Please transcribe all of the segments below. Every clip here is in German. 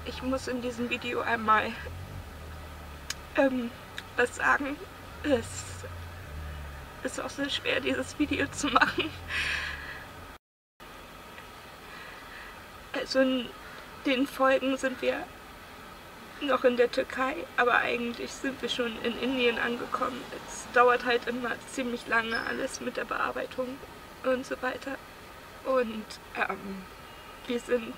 ich muss in diesem Video einmal was sagen. Es ist auch sehr schwer, dieses Video zu machen. Also in den Folgen sind wir noch in der Türkei, aber eigentlich sind wir schon in Indien angekommen. Es dauert halt immer ziemlich lange alles mit der Bearbeitung und so weiter. Und wir sind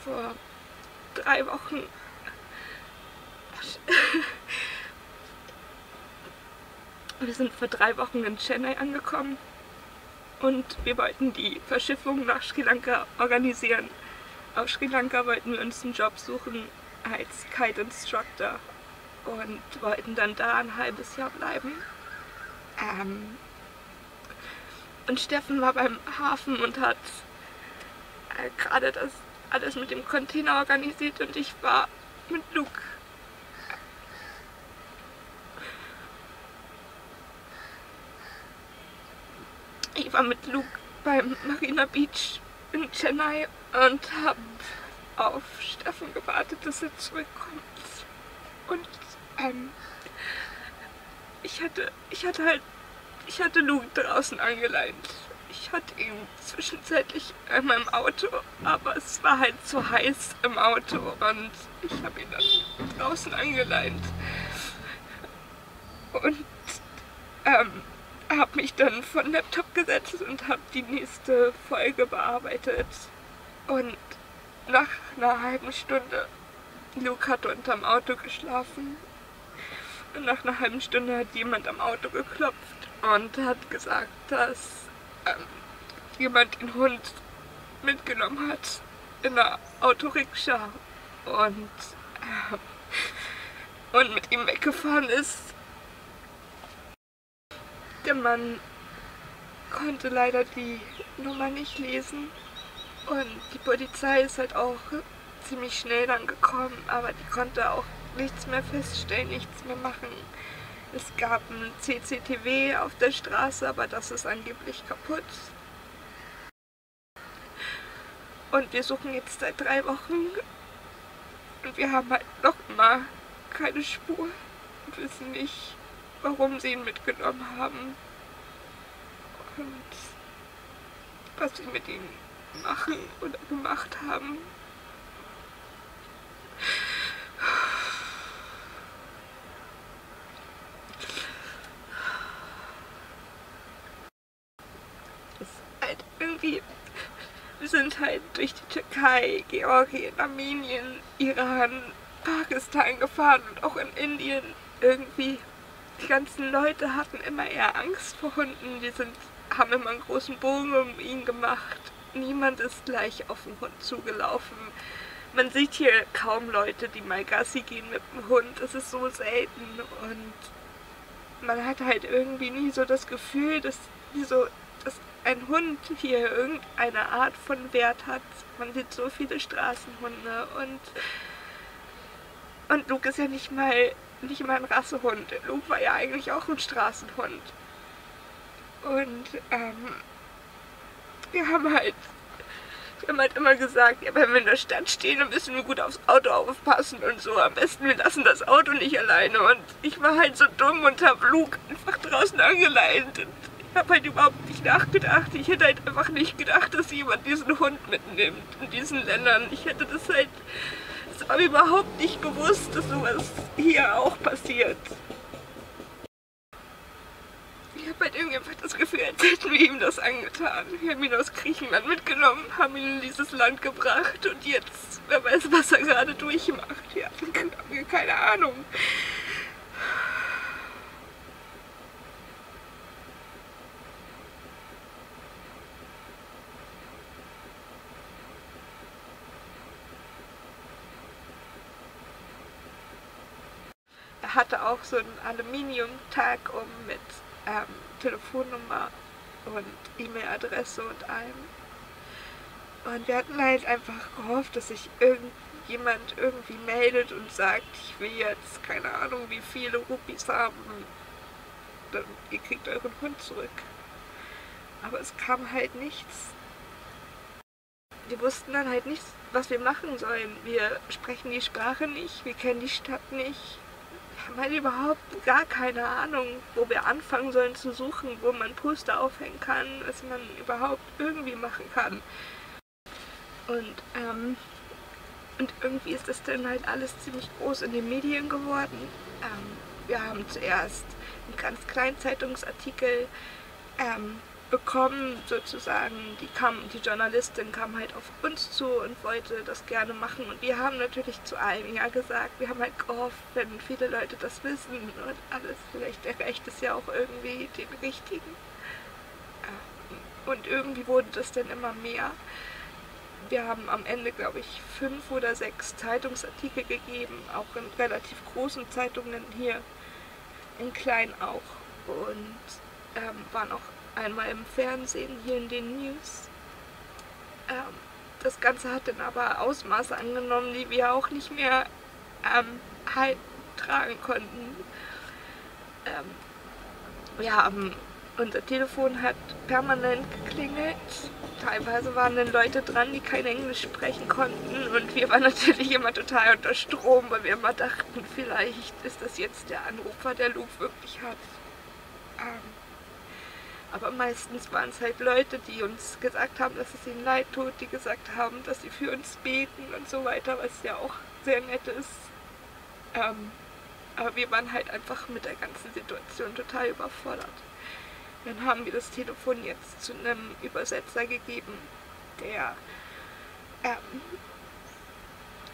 vor 3 Wochen wir sind vor 3 Wochen in Chennai angekommen und wir wollten die Verschiffung nach Sri Lanka organisieren. Auf Sri Lanka wollten wir uns einen Job suchen als Kite Instructor und wollten dann da ein halbes Jahr bleiben. Und Steffen war beim Hafen und hat gerade das alles mit dem Container organisiert und ich war mit Luke beim Marina Beach in Chennai und habe auf Steffen gewartet, dass er zurückkommt. Und ich hatte Luke draußen angeleint. Ich hatte ihn zwischenzeitlich in meinem Auto, aber es war halt zu heiß im Auto und ich habe ihn dann draußen angeleint. Und habe mich dann vor den Laptop gesetzt und habe die nächste Folge bearbeitet. Und nach einer halben Stunde, Luke hatte unterm Auto geschlafen, und nach einer halben Stunde hat jemand am Auto geklopft und hat gesagt, dass jemand den Hund mitgenommen hat in einer Autorikscha und mit ihm weggefahren ist. Der Mann konnte leider die Nummer nicht lesen und die Polizei ist halt auch ziemlich schnell dann gekommen, aber die konnte auch nichts mehr feststellen, nichts mehr machen. Es gab ein CCTV auf der Straße, aber das ist angeblich kaputt. Und wir suchen jetzt seit 3 Wochen und wir haben halt noch immer keine Spur und wissen nicht, warum sie ihn mitgenommen haben und was sie mit ihm machen oder gemacht haben. Das ist halt irgendwie, wir sind halt durch die Türkei, Georgien, Armenien, Iran, Pakistan gefahren und auch in Indien irgendwie. Die ganzen Leute hatten immer eher Angst vor Hunden, haben immer einen großen Bogen um ihn gemacht. Niemand ist gleich auf den Hund zugelaufen. Man sieht hier kaum Leute, die mal Gassi gehen mit dem Hund. Das ist so selten und man hat halt irgendwie nie so das Gefühl, dass ein Hund hier irgendeine Art von Wert hat. Man sieht so viele Straßenhunde und Luke ist ja nicht mal ein Rassehund. Luke war ja eigentlich auch ein Straßenhund. Und wir haben halt immer gesagt, ja, wenn wir in der Stadt stehen, dann müssen wir gut aufs Auto aufpassen und so. Am besten, wir lassen das Auto nicht alleine. Und ich war halt so dumm und habe Luke einfach draußen angeleint. Und ich habe halt überhaupt nicht nachgedacht. Ich hätte halt einfach nicht gedacht, dass jemand diesen Hund mitnimmt in diesen Ländern. Ich hätte das habe überhaupt nicht gewusst, dass sowas hier auch passiert. Ich habe halt irgendwie einfach das Gefühl, als hätten wir ihm das angetan. Wir haben ihn aus Griechenland mitgenommen, haben ihn in dieses Land gebracht und jetzt, wer weiß, was er gerade durchmacht. Ja, keine Ahnung. Er hatte auch so einen Aluminium-Tag mit Telefonnummer und E-Mail-Adresse und allem. Und wir hatten halt einfach gehofft, dass sich irgendjemand irgendwie meldet und sagt, ich will jetzt, keine Ahnung, wie viele Rupees haben, dann ihr kriegt euren Hund zurück. Aber es kam halt nichts. wir wussten dann halt nicht, was wir machen sollen. Wir sprechen die Sprache nicht, wir kennen die Stadt nicht. Wir haben halt überhaupt gar keine Ahnung, wo wir anfangen sollen zu suchen, wo man Poster aufhängen kann, was man überhaupt irgendwie machen kann. Und irgendwie ist das dann halt alles ziemlich groß in den Medien geworden. Wir haben zuerst einen ganz kleinen Zeitungsartikel bekommen, sozusagen. Die Journalistin kam halt auf uns zu und wollte das gerne machen. Und wir haben natürlich zu allem ja gesagt. Wir haben halt gehofft, wenn viele Leute das wissen und alles, vielleicht erreicht es ja auch irgendwie den Richtigen. Und irgendwie wurde das dann immer mehr. Wir haben am Ende, glaube ich, 5 oder 6 Zeitungsartikel gegeben, auch in relativ großen Zeitungen hier, in kleinen auch. Und waren auch einmal im Fernsehen, hier in den News. Das Ganze hat dann aber Ausmaße angenommen, die wir auch nicht mehr halt tragen konnten. Unser Telefon hat permanent geklingelt. Teilweise waren dann Leute dran, die kein Englisch sprechen konnten. Und wir waren natürlich immer total unter Strom, weil wir immer dachten, vielleicht ist das jetzt der Anrufer, der Luke wirklich hat. Aber meistens waren es halt Leute, die uns gesagt haben, dass es ihnen leid tut, die gesagt haben, dass sie für uns beten und so weiter, was ja auch sehr nett ist. Aber wir waren halt einfach mit der ganzen Situation total überfordert. Dann haben wir das Telefon jetzt zu einem Übersetzer gegeben, der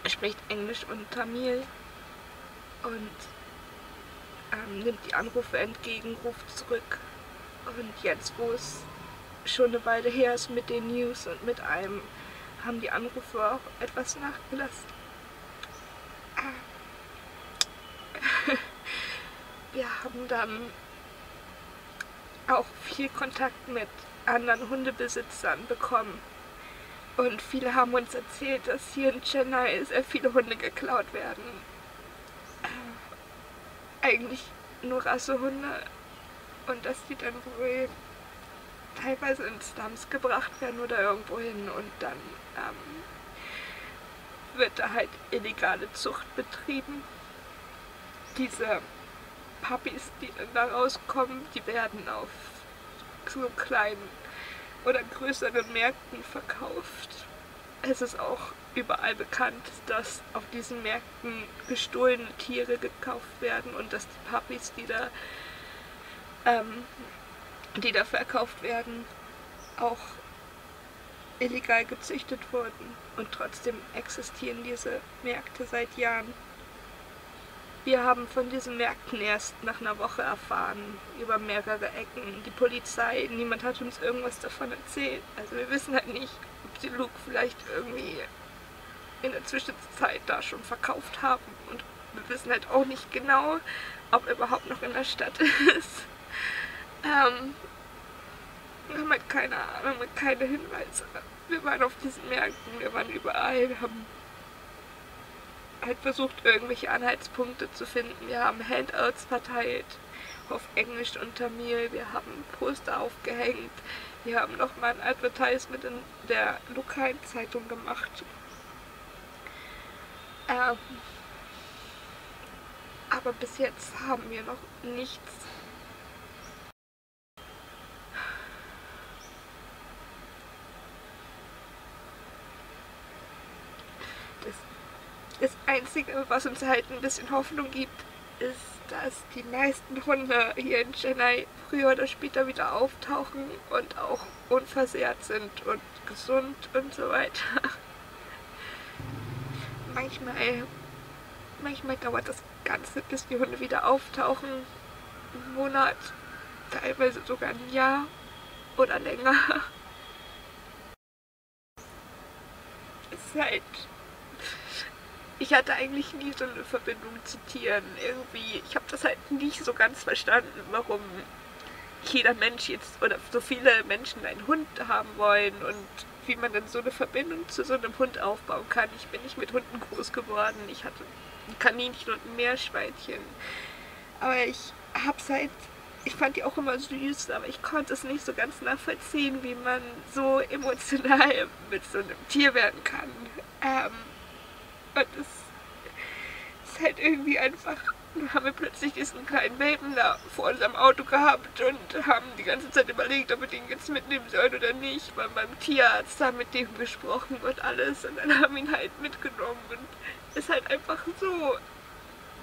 spricht Englisch und Tamil und nimmt die Anrufe entgegen, ruft zurück. Und jetzt, wo es schon eine Weile her ist mit den News und mit allem, haben die Anrufe auch etwas nachgelassen. Wir haben dann auch viel Kontakt mit anderen Hundebesitzern bekommen. Und viele haben uns erzählt, dass hier in Chennai sehr viele Hunde geklaut werden. Eigentlich nur Rassehunde. Und dass die dann wohl teilweise in Slums gebracht werden oder irgendwo hin. Und dann wird da halt illegale Zucht betrieben. Diese Puppies, die dann da rauskommen, die werden auf so kleinen oder größeren Märkten verkauft. Es ist auch überall bekannt, dass auf diesen Märkten gestohlene Tiere gekauft werden und dass die Puppies, die da verkauft werden, auch illegal gezüchtet wurden. Und trotzdem existieren diese Märkte seit Jahren. Wir haben von diesen Märkten erst nach einer Woche erfahren, über mehrere Ecken. Die Polizei, niemand hat uns irgendwas davon erzählt. Also wir wissen halt nicht, ob die Luke vielleicht irgendwie in der Zwischenzeit da schon verkauft haben. Und wir wissen halt auch nicht genau, ob er überhaupt noch in der Stadt ist. Wir haben halt keine Ahnung, keine Hinweise. Wir waren auf diesen Märkten, wir waren überall, wir haben halt versucht, irgendwelche Anhaltspunkte zu finden. Wir haben Handouts verteilt auf Englisch und Tamil, wir haben Poster aufgehängt, wir haben nochmal ein Advertisement in der lokalen Zeitung gemacht. Aber bis jetzt haben wir noch nichts. Das Einzige, was uns halt ein bisschen Hoffnung gibt, ist, dass die meisten Hunde hier in Chennai früher oder später wieder auftauchen und auch unversehrt sind und gesund und so weiter. Manchmal dauert das Ganze, bis die Hunde wieder auftauchen. Einen Monat, teilweise sogar ein Jahr oder länger. Es ist halt... Ich hatte eigentlich nie so eine Verbindung zu Tieren. Irgendwie, ich habe das halt nicht so ganz verstanden, warum jeder Mensch jetzt oder so viele Menschen einen Hund haben wollen und wie man dann so eine Verbindung zu so einem Hund aufbauen kann. Ich bin nicht mit Hunden groß geworden. Ich hatte ein Kaninchen und ein Meerschweinchen. Aber ich habe seit ich fand die auch immer süß, aber ich konnte es nicht so ganz nachvollziehen, wie man so emotional mit so einem Tier werden kann. Und es ist halt irgendwie einfach, dann haben wir plötzlich diesen kleinen Welpen da vor unserem Auto gehabt und haben die ganze Zeit überlegt, ob wir den jetzt mitnehmen sollen oder nicht, weil beim Tierarzt haben mit dem gesprochen und alles und dann haben wir ihn halt mitgenommen und ist halt einfach so,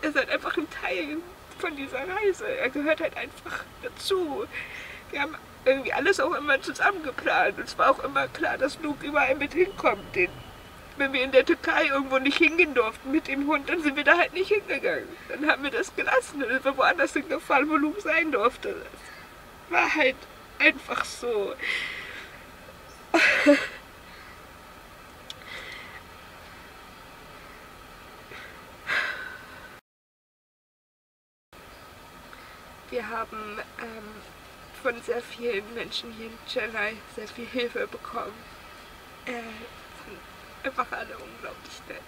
ist halt einfach ein Teil von dieser Reise. Er gehört halt einfach dazu. Wir haben irgendwie alles auch immer zusammen geplant. Und es war auch immer klar, dass Luke überall mit hinkommt. Wenn wir in der Türkei irgendwo nicht hingehen durften mit dem Hund, dann sind wir da halt nicht hingegangen. Dann haben wir das gelassen. Dann sind wir woanders hingefahren, wo Luke sein durfte. Das war halt einfach so. Wir haben von sehr vielen Menschen hier in Chennai sehr viel Hilfe bekommen. Einfach alle unglaublich nett.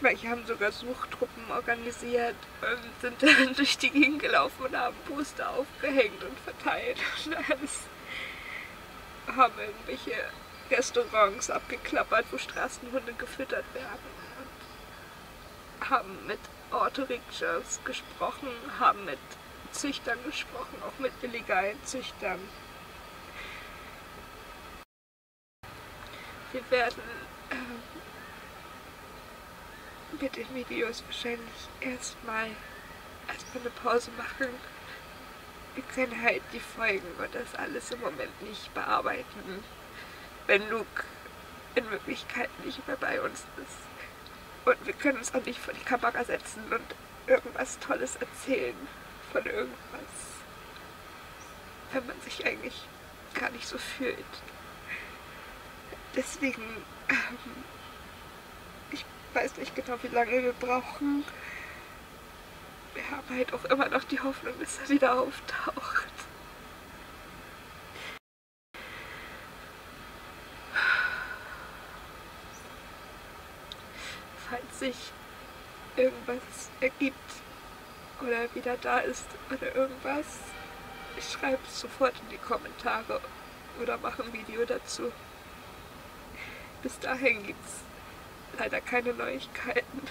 Manche haben sogar Suchtruppen organisiert und sind dann durch die Gegend gelaufen und haben Poster aufgehängt und verteilt und alles. Haben irgendwelche Restaurants abgeklappert, wo Straßenhunde gefüttert werden und haben mit Autorickschas gesprochen, haben mit Züchtern gesprochen, auch mit illegalen Züchtern. Wir werden mit den Videos wahrscheinlich erstmal eine Pause machen. Wir können halt die Folgen und das alles im Moment nicht bearbeiten, wenn Luke in Wirklichkeit nicht mehr bei uns ist. Und wir können uns auch nicht vor die Kamera setzen und irgendwas Tolles erzählen von irgendwas, wenn man sich eigentlich gar nicht so fühlt. Deswegen, ich weiß nicht genau, wie lange wir brauchen. Wir haben halt auch immer noch die Hoffnung, dass er wieder auftaucht. Falls sich irgendwas ergibt oder wieder da ist oder irgendwas, schreibt es sofort in die Kommentare oder mach ein Video dazu. Bis dahin gibt's leider keine Neuigkeiten.